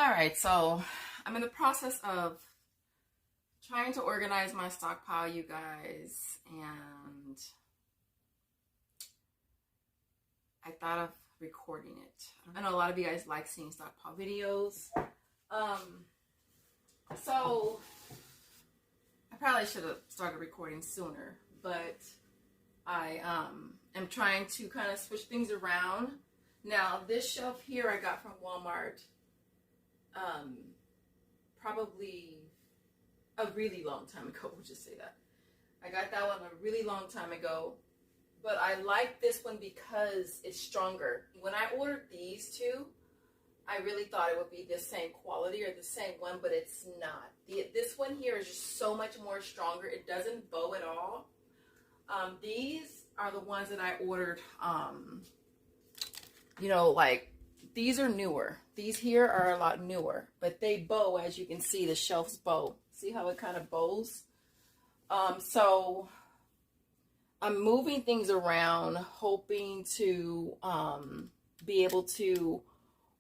All right, so I'm in the process of trying to organize my stockpile, you guys, and I thought of recording it. I know a lot of you guys like seeing stockpile videos. So I probably should have started recording sooner, but I am trying to kind of switch things around. Now, this shelf here I got from Walmart probably a really long time ago. We'll just say that. I got that one a really long time ago, but I like this one because it's stronger. When I ordered these two, I really thought it would be the same quality or the same one, but it's not. This one here is just so much more stronger. It doesn't bow at all. These are the ones that I ordered, you know, like these are newer. These here are a lot newer, but they bow, as you can see, the shelves bow. See how it kind of bows? So I'm moving things around, hoping to be able to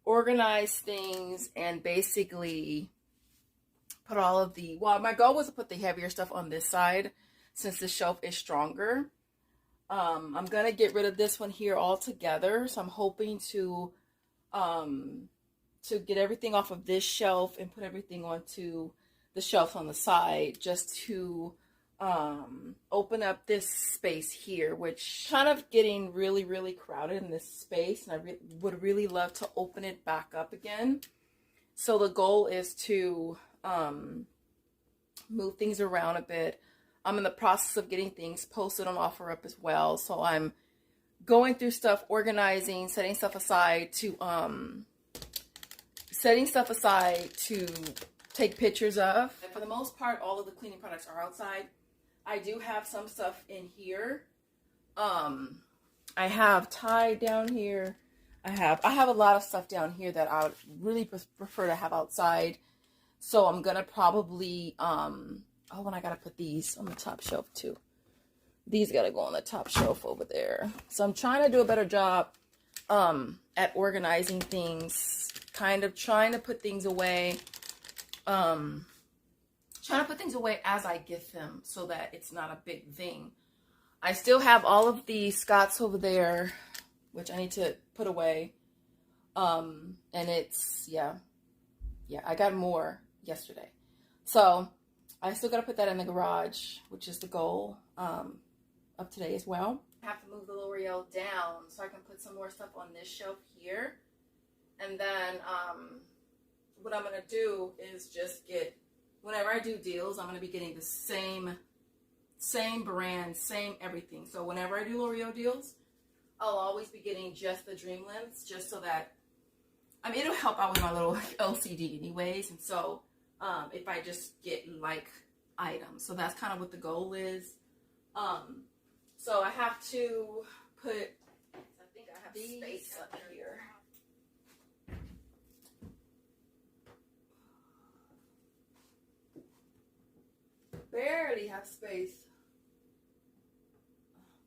organize things and basically put all of the, well, my goal was to put the heavier stuff on this side since the shelf is stronger. I'm going to get rid of this one here altogether. So I'm hoping to get everything off of this shelf and put everything onto the shelf on the side just to open up this space here, which kind of getting really, really crowded in this space. And I would really love to open it back up again. So the goal is to move things around a bit. I'm in the process of getting things posted on OfferUp as well. So I'm going through stuff, organizing, setting stuff aside to take pictures of. And for the most part, all of the cleaning products are outside. I do have some stuff in here. I have Tide down here. I have a lot of stuff down here that I would really prefer to have outside. So I'm gonna probably oh, and I gotta put these on the top shelf too. These gotta go on the top shelf over there. So I'm trying to do a better job at organizing things, kind of trying to put things away. Trying to put things away as I get them so that it's not a big thing. I still have all of the Scots over there, which I need to put away. And it's, yeah, I got more yesterday. So I still got to put that in the garage, which is the goal of today as well. I have to move the L'Oreal down so I can put some more stuff on this shelf here. And then what I'm going to do is just get, whenever I do deals, I'm going to be getting the same brand, same everything. So whenever I do L'Oreal deals, I'll always be getting just the Dream Lens, just so that, I mean, it'll help out with my little LCD anyways. And so if I just get like items, so that's kind of what the goal is. So I have to put, I think I have space up here. Barely have space.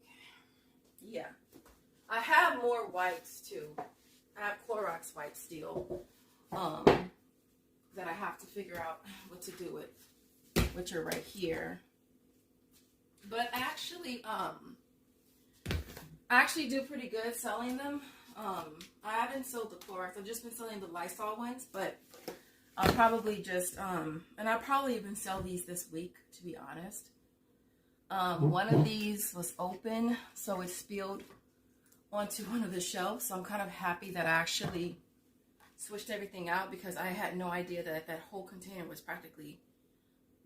Okay. Yeah. I have more wipes too. I have Clorox wipes still. That I have to figure out what to do with, which are right here. But I actually do pretty good selling them. I haven't sold the Clorox. I've just been selling the Lysol ones, but I'll probably just, and I'll probably even sell these this week, to be honest. One of these was open, so it spilled onto one of the shelves. So I'm kind of happy that I actually switched everything out, because I had no idea that that whole container was practically,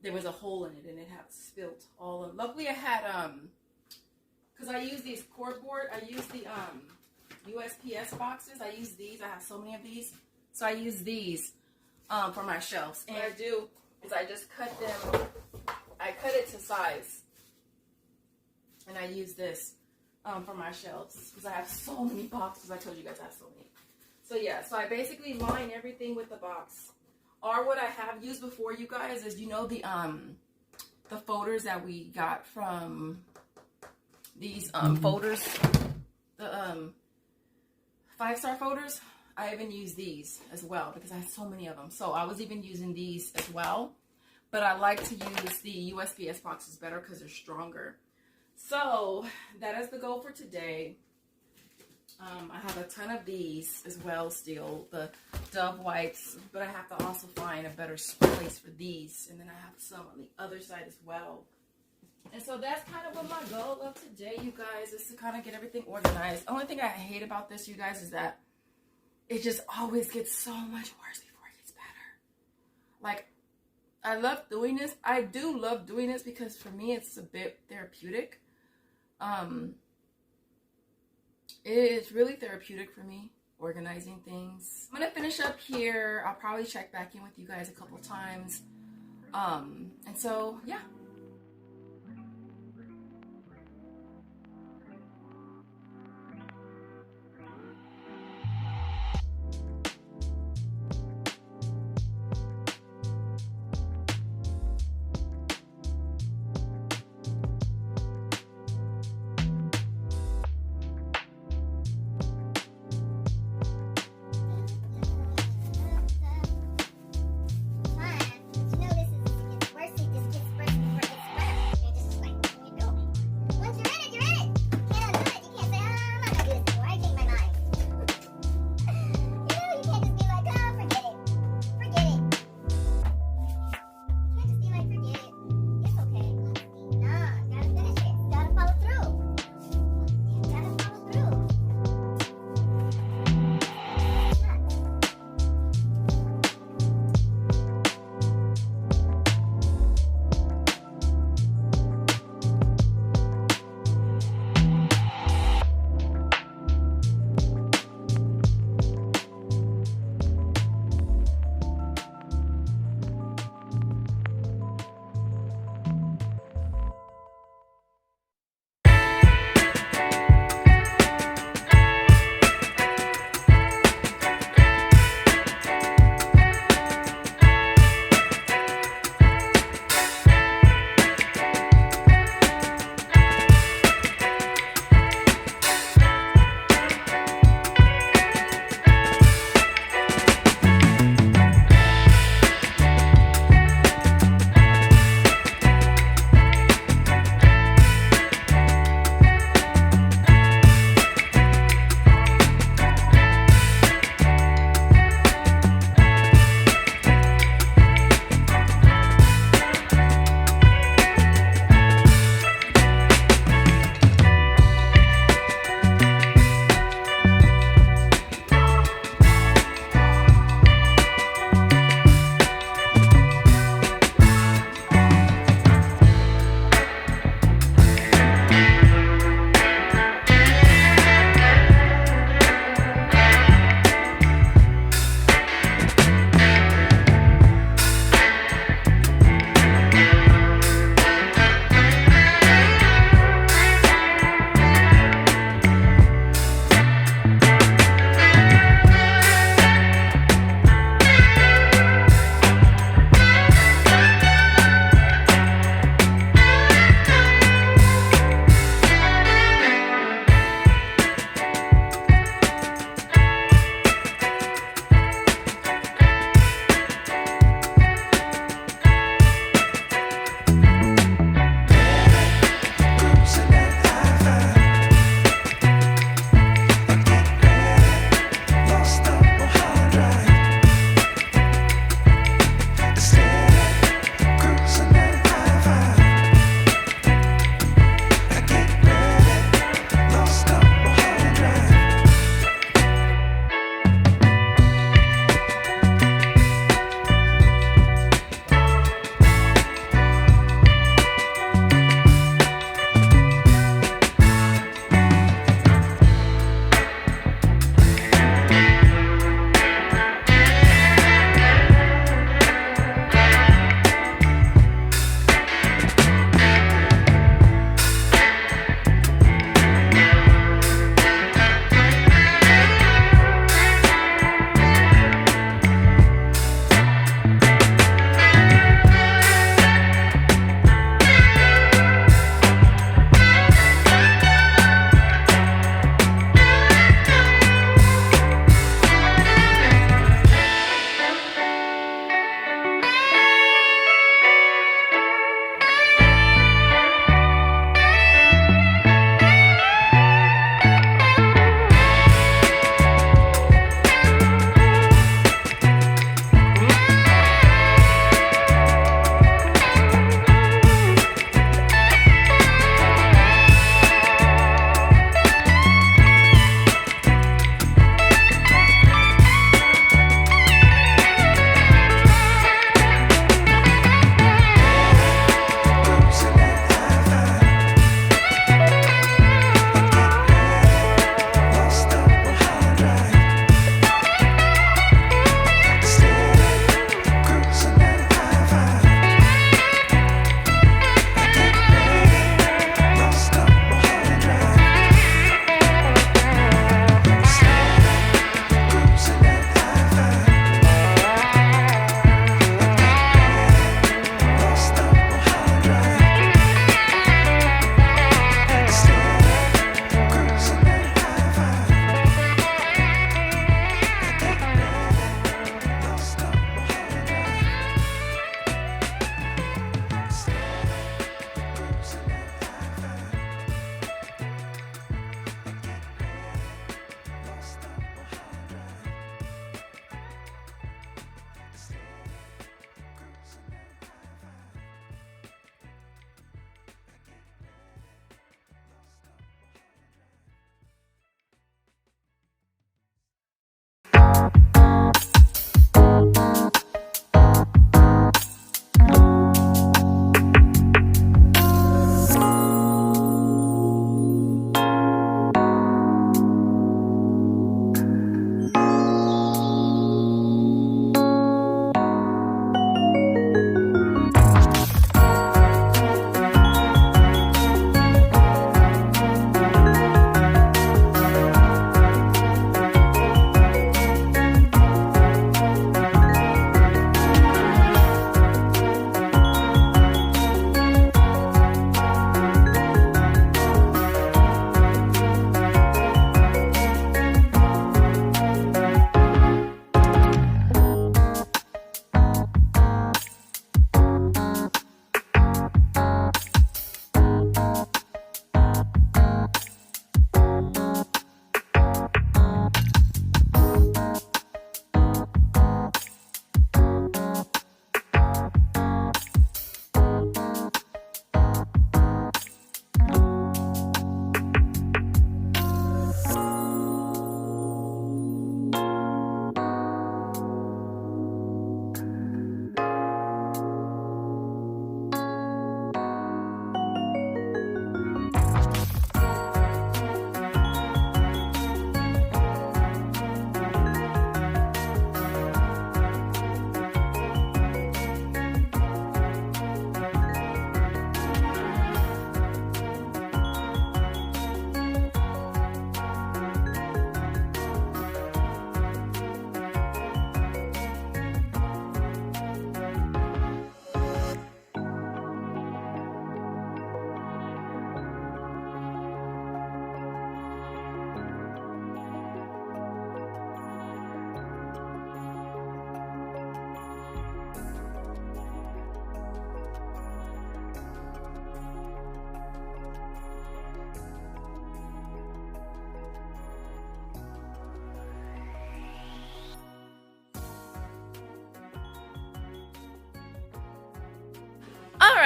there was a hole in it and it had spilled all of. Luckily I had, because I use these cordboard, I use the USPS boxes. I use these. I have so many of these. So I use these for my shelves. And what I do is I just cut them, I cut it to size. And I use this for my shelves because I have so many boxes. I told you guys I have so many. So yeah, so I basically line everything with the box. Or what I have used before, you guys, is, you know, the folders that we got from these folders, the 5-star folders. I even use these as well because I have so many of them. So I was even using these as well. But I like to use the USPS boxes better because they're stronger. So that is the goal for today. I have a ton of these as well still, the Dove wipes, but I have to also find a better place for these. And then I have some on the other side as well. And so that's kind of what my goal of today, you guys, is to kind of get everything organized. The only thing I hate about this, you guys, is that it just always gets so much worse before it gets better. Like, I love doing this. I do love doing this because for me, it's a bit therapeutic. It's really therapeutic for me, organizing things. I'm going to finish up here. I'll probably check back in with you guys a couple times. And so, yeah.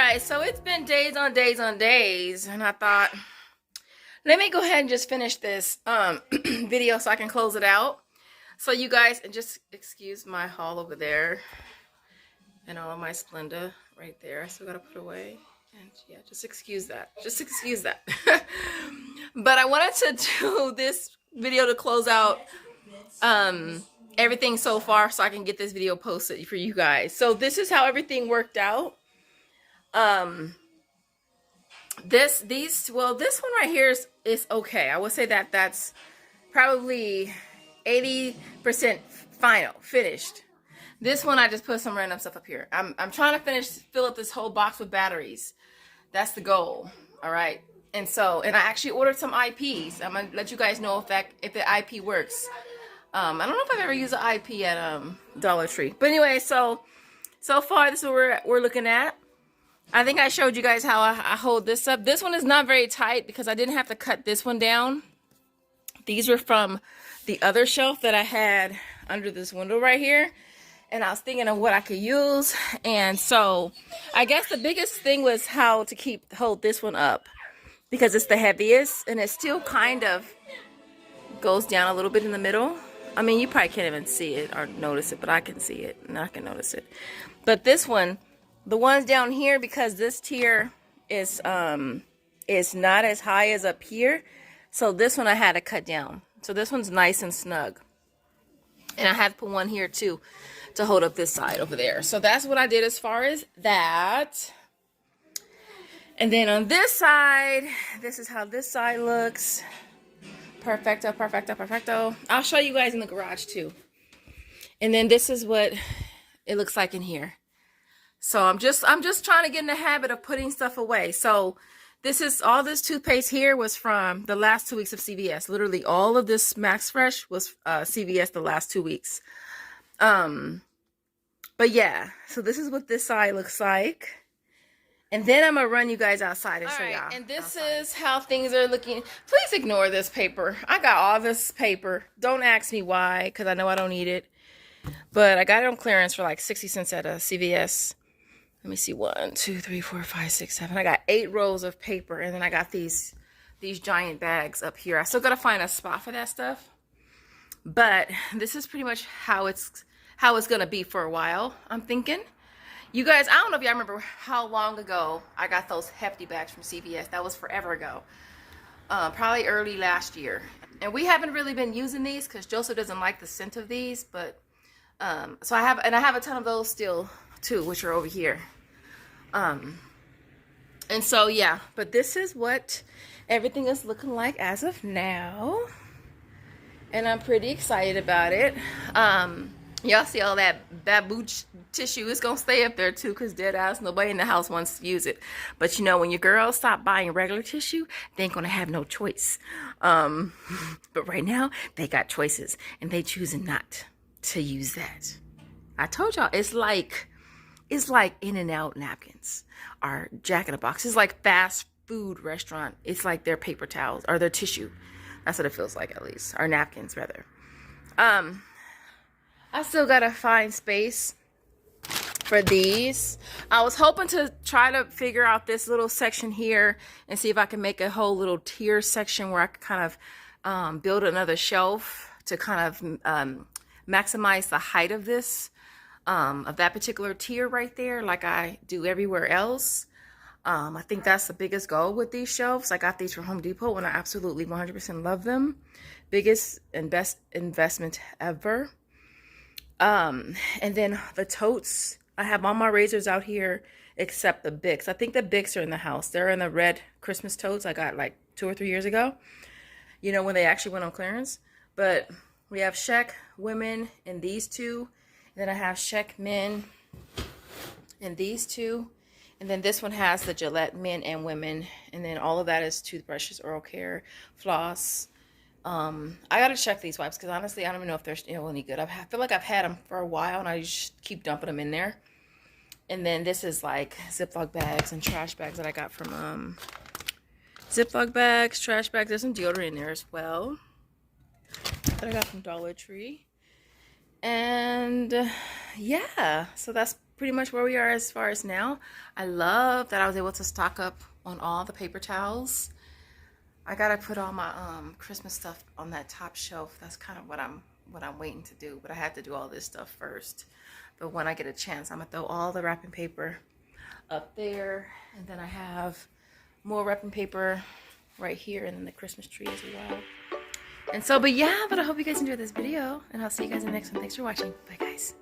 right, so it's been days on days on days, and I thought, let me go ahead and just finish this video so I can close it out. So you guys, and just excuse my haul over there and all of my Splenda right there. I still gotta put away. And yeah, just excuse that. Just excuse that. But I wanted to do this video to close out everything so far so I can get this video posted for you guys. So this is how everything worked out. This one right here is okay. I would say that that's probably 80% finished. This one I just put some random stuff up here. I'm trying to fill up this whole box with batteries. That's the goal. All right. And I actually ordered some IPs. I'm gonna let you guys know if the IP works. I don't know if I've ever used an IP at Dollar Tree. But anyway, so far this is what we're looking at. I think I showed you guys how I hold this up. This one is not very tight because I didn't have to cut this one down. These were from the other shelf that I had under this window right here. And I was thinking of what I could use. And so I guess the biggest thing was how to hold this one up because it's the heaviest and it still kind of goes down a little bit in the middle. I mean, you probably can't even see it or notice it, but I can see it and I can notice it. But this one, the ones down here, because this tier is not as high as up here, so this one I had to cut down. So this one's nice and snug. And I had to put one here too to hold up this side over there. So that's what I did as far as that. And then on this side, this is how this side looks. Perfecto, perfecto, perfecto. I'll show you guys in the garage too. And then this is what it looks like in here. So I'm just trying to get in the habit of putting stuff away. So all this toothpaste here was from the last 2 weeks of CVS. Literally all of this Max Fresh was CVS the last 2 weeks. But yeah, so this is what this side looks like. And then I'm gonna run you guys outside and show y'all. And this is how things are looking. Please ignore this paper. I got all this paper. Don't ask me why, because I know I don't need it. But I got it on clearance for like 60 cents at a CVS. Let me see, 1, 2, 3, 4, 5, 6, 7. I got 8 rows of paper, and then I got these giant bags up here. I still gotta find a spot for that stuff. But this is pretty much how it's gonna be for a while, I'm thinking. You guys, I don't know if y'all remember how long ago I got those hefty bags from CVS. That was forever ago. Probably early last year. And we haven't really been using these because Joseph doesn't like the scent of these, but so I have a ton of those still too, which are over here. And so yeah, but this is what everything is looking like as of now. And I'm pretty excited about it. Y'all see all that bamboo tissue is gonna stay up there too, because dead ass nobody in the house wants to use it. But you know, when your girls stop buying regular tissue, they ain't gonna have no choice. But right now they got choices and they choosing not to use that. I told y'all it's like In-N-Out napkins or Jack in the Box. It's like fast food restaurant. It's like their paper towels or their tissue. That's what it feels like, at least, or napkins rather. I still gotta find space for these. I was hoping to try to figure out this little section here and see if I can make a whole little tier section where I could kind of build another shelf to kind of maximize the height of this, of that particular tier right there, like I do everywhere else. I think that's the biggest goal with these shelves. I got these from Home Depot and I absolutely 100% love them. Biggest and best investment ever. And then the totes, I have all my razors out here except the Bics. I think the Bics are in the house. They're in the red Christmas totes I got like 2 or 3 years ago, you know, when they actually went on clearance. But we have Sheck women in these two, and then I have Sheck men in these two, and then this one has the Gillette men and women, and then all of that is toothbrushes, oral care, floss. I gotta check these wipes because honestly I don't even know if they're still any good. I feel like I've had them for a while and I just keep dumping them in there. And then this is like Ziploc bags and trash bags that I got from Ziploc bags, trash bags. There's some deodorant in there as well that I got from Dollar Tree. And yeah, so that's pretty much where we are as far as now. I love that I was able to stock up on all the paper towels. I gotta put all my Christmas stuff on that top shelf. That's kind of what I'm waiting to do, but I had to do all this stuff first. But when I get a chance, I'm gonna throw all the wrapping paper up there, and then I have more wrapping paper right here, and then the Christmas tree as well. And so, but yeah, but I hope you guys enjoyed this video, and I'll see you guys in the next one. Thanks for watching. Bye guys.